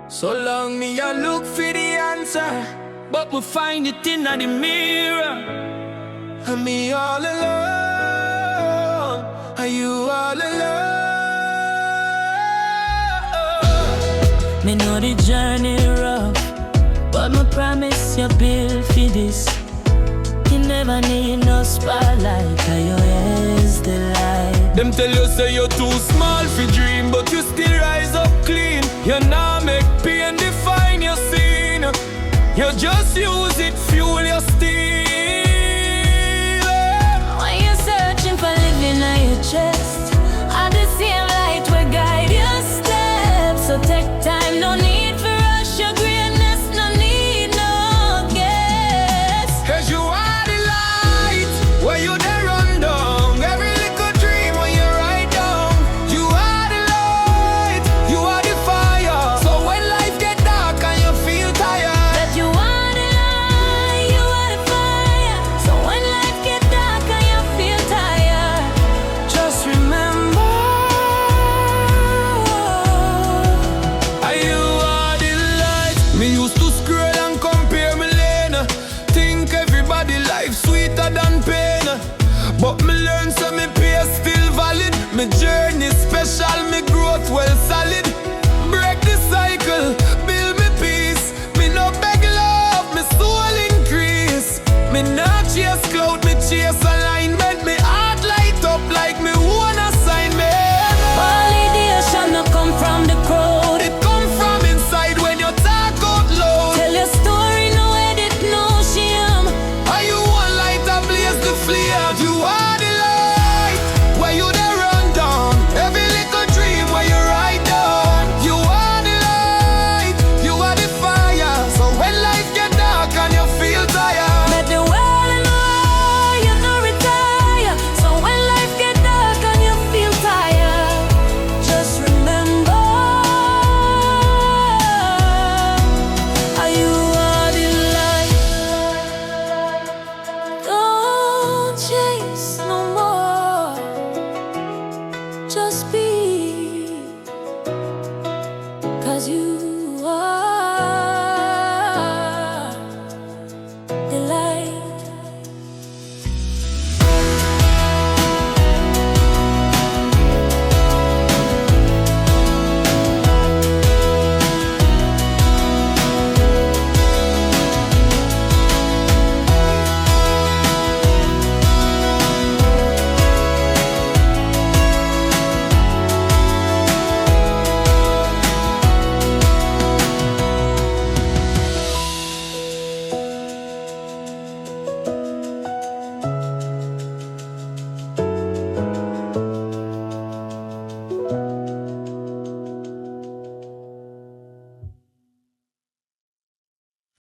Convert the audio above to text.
So long me I look for the answer, but me find it in the mirror. And me all alone, are you all alone? Me know the journey rough, but me promise you build for this. You never need no spotlight, 'cause your is the light. Them tell you say you're too small for dream, but you still rise up clean. You now make pain define your scene. You just use it, fuel your